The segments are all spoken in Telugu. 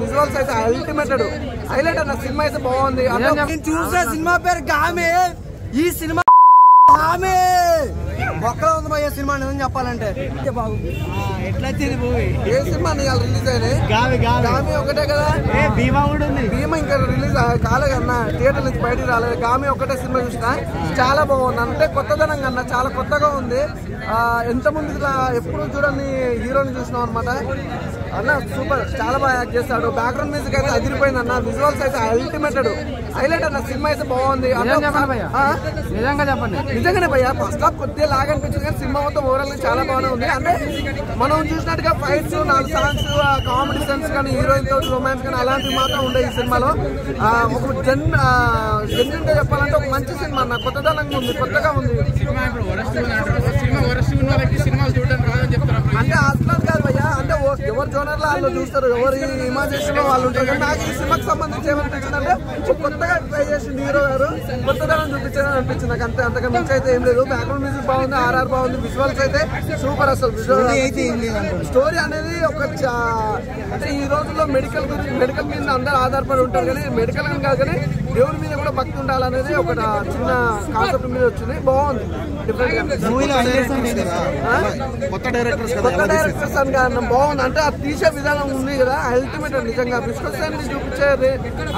విజువల్స్ అయితే అల్టిమేటెడ్ హైలైట్ అన్న సినిమా అయితే బాగుంది. చూసే సినిమా పేరు గామే. ఈ సినిమా ఒక్కలో ఉంది భయ్య సినిమా నిజం చెప్పాలంటే. ఎట్లా వచ్చింది మూవీ? ఏ సినిమా రిలీజ్ అయినాయి? గామి ఒకటే కదా. భీమా కూడా ఉంది. భీమా ఇంకా రిలీజ్ కాలేదు అన్న, థియేటర్ నుంచి బయటికి రాలేదు. గామి ఒకటే సినిమా చూసిన, చాలా బాగుంది. అంటే కొత్తదనం కన్నా చాలా కొత్తగా ఉంది. ఎంత ముందు ఎప్పుడు చూడని హీరోని చూసినాం అనమాట అన్న. సూపర్, చాలా బాగా యాక్ట్ చేస్తాడు. బ్యాక్గ్రౌండ్ మ్యూజిక్ అయితే అదిరిపోయింది అన్న. విజువల్స్ అయితే అల్టిమేటెడ్ హైలైట్ అన్న. సినిమా అయితే బాగుంది. నిజంగా చెప్పండి. నిజంగానే భయ్యా ఫస్ట్ హాఫ్ కొద్దిగా లాగ్ అనిపించింది కానీ సినిమా మొత్తం ఓవరాల్ చాలా బాగానే ఉంది. అంటే మనం చూసినట్టుగా ఫైట్స్, 4 సాంగ్స్, కామెడీ సెన్స్ కానీ, హీరోయిన్ తో రొమాన్స్ కానీ అలాంటివి మాత్రం ఉండే ఈ సినిమాలో. ఒక జెన్యున్ గా చెప్పాలంటే ఒక మంచి సినిమా అన్న. కొత్తదనంగా ఉంది, కొత్తగా ఉంది. అంటే అట్లా కాదు భయ్యా, అంటే ఎవరు జోనర్ లో వాళ్ళు చూస్తారు, ఎవరి ఇమాజినేషన్ లో వాళ్ళు ఉంటారు. కానీ నాకు ఈ సినిమాకి సంబంధించి ఏమనిపించిందంటే కొత్తగా ట్రై చేసింది హీరో గారు, కొత్తదనం చూపించారని అనిపించింది నాకు. అంతే, అంతగా మించి అయితే ఏం లేదు. బ్యాక్గ్రౌండ్ మ్యూజిక్ బాగుంది, ఆర్ఆర్ బాగుంది, విజువల్స్ అయితే సూపర్. అసలు స్టోరీ అనేది ఒక అంటే ఈ రోజుల్లో మెడికల్ మీద అందరూ ఆధారపడి ఉంటారు కానీ మెడికల్ అని కాదు కానీ దేవుడి మీద కూడా భక్తి ఉండాలనేది ఒక చిన్న కాన్సెప్ట్ మీద వచ్చింది. బాగుంది, కొత్త డైరెక్టర్స్ అని కాదు, బాగుంది. అంటే అది తీసే విధానం ఉంది కదా అల్టిమేట్. నిజంగా విశ్వసేన్ని చూపించేది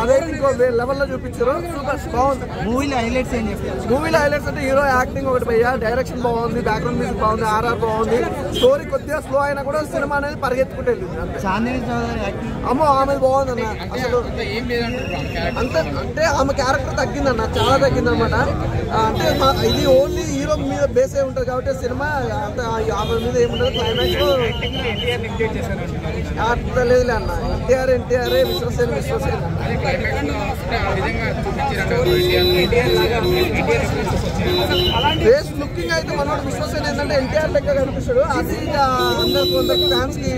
అదైతే ఇంకో లెవెల్లో చూపించారు. సూపర్, బాగుంది. మూవీలో హైలైట్స్ ఏం చెప్తారు? మూవీలో హైలైట్స్ అంటే హీరో యాక్టింగ్ ఒకటి భయ్యా, డైరెక్షన్ బాగుంది, బ్యాక్గ్రౌండ్ మ్యూజిక్ బాగుంది, ఆర్ఆర్ బాగుంది. స్టోరీ కొద్దిగా స్లో అయినా కూడా సినిమా అనేది పరిగెత్తుకుంటే వెళ్ళింది. అమ్మో ఆమె బాగుంది అన్న. అసలు అంటే ఆమె క్యారెక్టర్ తగ్గిందన్న, చాలా తగ్గింది అనమాట. అంటే ఇది ఓన్లీ హీరో మీద బేస్ అయి ఉంటుంది కాబట్టి సినిమా అంత ఆమె మీద ఏముంటుంది. క్లైమాక్స్ అట్లా లేదులే అన్న. ఎన్టీఆర్ విశ్వసేన బేస్ లుకింగ్ అయితే మనోడు విశ్వసేన ఏంటంటే ఎన్టీఆర్ లెక్క కనిపిస్తాడు. అది కొందరికి ఫ్యాన్స్ కి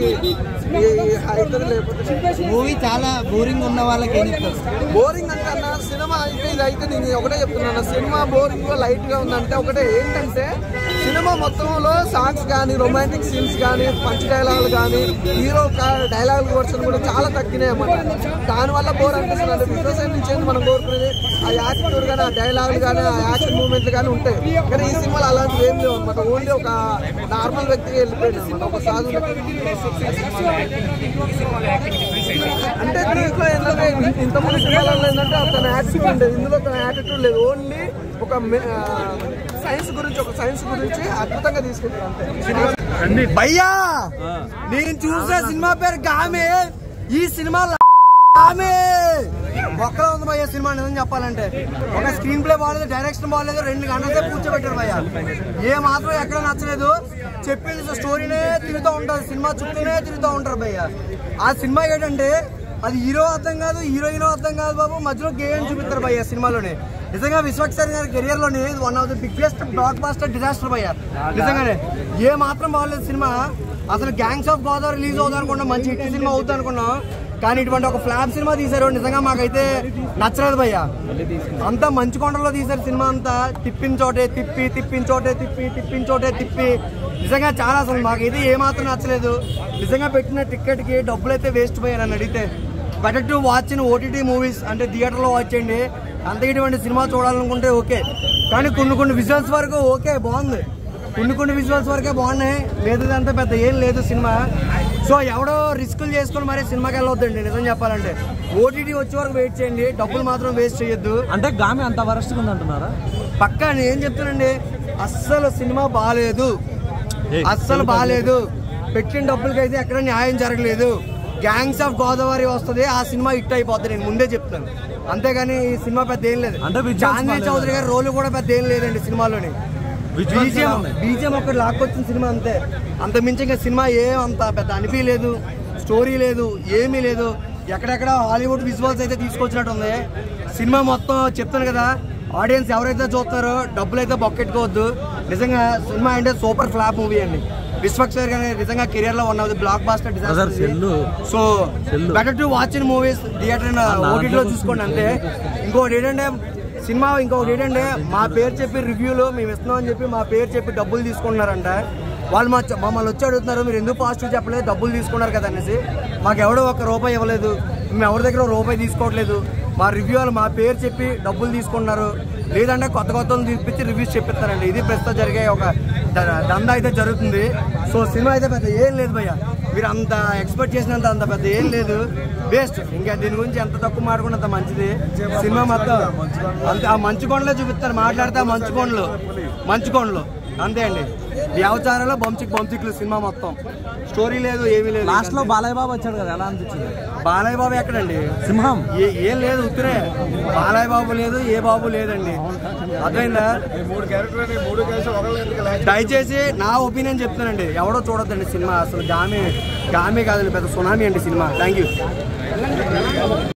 అవుతుంది. లేకపోతే మూవీ చాలా బోరింగ్ ఉన్న వాళ్ళకి ఏం చెప్తారు? బోరింగ్ అంటే అన్న సినిమా అయితే ఇది అయితే నేను ఒకటే చెప్తున్నాను. సినిమా బోరింగ్ గా లైట్ గా ఉందంటే ఒకటే ఏంటంటే సినిమా మొత్తంలో సాంగ్స్ కానీ, రొమాంటిక్ సీన్స్ కానీ, పంచ్ డైలాగులు కానీ, హీరో డైలాగ్ వర్షన్ కూడా చాలా తగ్గినాయి అన్నమాట. దానివల్ల బోర్ అనిపిస్తుంది. విశ్వసేన నుంచి మనం కోరుకునేది ఆ యాక్టిట్యూడ్ కానీ, ఆ డైలాగులు కానీ, ఆ యాక్షన్ మూవ్మెంట్లు కానీ ఉంటాయి. కానీ ఈ సినిమాలో అలాంటివి ఏం లేవు అనమాట. ఓన్లీ ఒక నార్మల్ వ్యక్తికి వెళ్ళిపోయింది అనమాట, ఒక సాధు. అంటే దీంట్లో ఏంటంటే ఇంతమంది సినిమాలలో ఏంటంటే తన యాటిట్యూడ్ ఉండేది, ఇందులో తన యాటిట్యూడ్ లేదు. ఓన్లీ ఒక సైన్స్ గురించి అద్భుతంగా తీసుకెళ్తారు అంతే. భయ్యా నేను చూసే సినిమా పేరు గామే. ఈ సినిమా ఒక్కలో ఉంది భయ్య సినిమా నిజం చెప్పాలంటే. ఒక స్క్రీన్ ప్లే బాగాలేదు, డైరెక్షన్ బాగాలేదు, 2 గంటల సేపు కూర్చోబెట్టారు భయ్య. ఏ మాత్రం ఎక్కడ నచ్చలేదు. చెప్పేది స్టోరీనే తిరుగుతూ ఉంటారు, సినిమా చుట్టూనే తిరుగుతూ ఉంటారు భయ్య. ఆ సినిమా ఏంటంటే అది హీరో అర్థం కాదు, హీరోయిన్ అర్థం కాదు బాబు, మధ్యలో గేమ్ చూపిస్తారు భయ్య సినిమాలోనే. నిజంగా విశ్వక్సేన్ గారి కెరియర్ లోని one of the biggest blockbuster disaster భయ్య. నిజంగానే ఏ మాత్రం బాగలేదు సినిమా. అసలు గ్యాంగ్స్ ఆఫ్ గోదావరి రిలీజ్ అవుతుంది అనుకున్నాం, మంచి హిట్ సినిమా అవుతుంది అనుకున్నాం. కానీ ఇటువంటి ఒక ఫ్లాప్ సినిమా తీశారు. నిజంగా మాకైతే నచ్చలేదు భయ్య. అంతా మంచి కొండలో తీశారు సినిమా అంతా. తిప్పిన చోటే తిప్పి నిజంగా చాలా అసలు మాకైతే ఏమాత్రం నచ్చలేదు. నిజంగా పెట్టిన టికెట్ కి డబ్బులు అయితే వేస్ట్ పోయారు నన్ను అడిగితే. Better to watch in OTT movies, అంటే థియేటర్లో వాచ్ చేయండి. అంత ఇటువంటి సినిమా చూడాలనుకుంటే ఓకే. కానీ కొన్ని విజువల్స్ వరకు ఓకే బాగుంది, కొన్ని విజువల్స్ వరకే బాగున్నాయి. లేదు అంతా పెద్ద ఏం లేదు సినిమా. సో ఎవడో రిస్కులు చేసుకుని మరి సినిమాకి వెళ్ళొద్దండి నిజం చెప్పాలంటే. ఓటీటీ వచ్చే వరకు వెయిట్ చేయండి, డబ్బులు మాత్రం వేస్ట్ చేయొద్దు. అంటే గామి అంత వరస్ట్ ఉంది అంటున్నారా? పక్కా నేను ఏం చెప్తానండి, అస్సలు సినిమా బాగాలేదు, అస్సలు బాగాలేదు. పెట్టిన డబ్బులకైతే ఎక్కడ న్యాయం జరగలేదు. గ్యాంగ్స్ ఆఫ్ గోదావరి వస్తుంది, ఆ సినిమా హిట్ అయిపోతుంది, నేను ముందే చెప్తాను. అంతేగాని ఈ సినిమా పెద్ద ఏం లేదు. చాందీ చౌదరి గారి రోల్ కూడా పెద్ద ఏం లేదండి సినిమాలోని. బీజిఎం ఒకటి లాక్కొచ్చిన సినిమా అంతే, అంత మించి ఇంకా సినిమా ఏం అంత పెద్ద అనిపించలేదు. స్టోరీ లేదు, ఏమీ లేదు. ఎక్కడెక్కడ హాలీవుడ్ విజువల్స్ అయితే తీసుకొచ్చినట్టు ఉంది సినిమా మొత్తం. చెప్తాను కదా, ఆడియన్స్ ఎవరైతే చూస్తారో డబ్బులు అయితే బొక్కెట్టుకోవద్దు. నిజంగా సినిమా అంటే సూపర్ ఫ్లాప్ మూవీ అండి. విశ్వక్సేన్ గారి నిజంగా కెరియర్ లో one of the blockbuster disaster. So better to watch in movies theatre ఓటీటీలో చూసుకోండి అంతే. ఇంకొకటి ఏంటంటే మా పేరు చెప్పి రివ్యూలో మేము ఇస్తున్నాం అని చెప్పి మా పేరు చెప్పి డబ్బులు తీసుకుంటున్నారంట. వాళ్ళు మమ్మల్ని వచ్చి అడుగుతున్నారు, మీరు ఎందుకు పాజిటివ్ చెప్పలేదు, డబ్బులు తీసుకున్నారు కదా అనేసి. మాకు ఎవడో ₹1 ఇవ్వలేదు, మేము ఎవరి దగ్గర ₹1 తీసుకోవట్లేదు. మా రివ్యూ వాళ్ళు మా పేరు చెప్పి డబ్బులు తీసుకుంటున్నారు, లేదంటే కొత్త తీపిచ్చి రివ్యూస్ చెప్పిస్తారండి. ఇది ప్రస్తుతం జరిగే ఒక దందా అయితే జరుగుతుంది. సో సినిమా అయితే పెద్ద ఏం లేదు భయ్య, మీరు అంత ఎక్స్పెక్ట్ చేసినంత అంత పెద్ద ఏం లేదు, వేస్ట్. ఇంకా దీని గురించి ఎంత తక్కువ మాట్లాడుకుంటే అంత మంచిది. సినిమా మొత్తం అంతే ఆ మంచు కొండలో చూపిస్తారు, మాట్లాడితే ఆ మంచు కొండలు అంతే అండి. వ్యవచారంలో బంచిక్లు సినిమా మొత్తం, స్టోరీ లేదు ఏమీ లేదు. లాస్ట్ లో బాలయ్య బాబు వచ్చాడు కదా, ఎలా అనిపించింది? బాలయ్య బాబు ఎక్కడండి, సింహం ఏం లేదు, ఉత్తరే బాలయ్య బాబు లేదు, ఏ బాబు లేదండి. అర్థమైందా? దయచేసి నా ఒపీనియన్ చెప్తానండి, ఎవడో చూడొద్దండి సినిమా. అసలు గామి కాదండి, పెద్ద సునామీ అండి సినిమా. Thank you.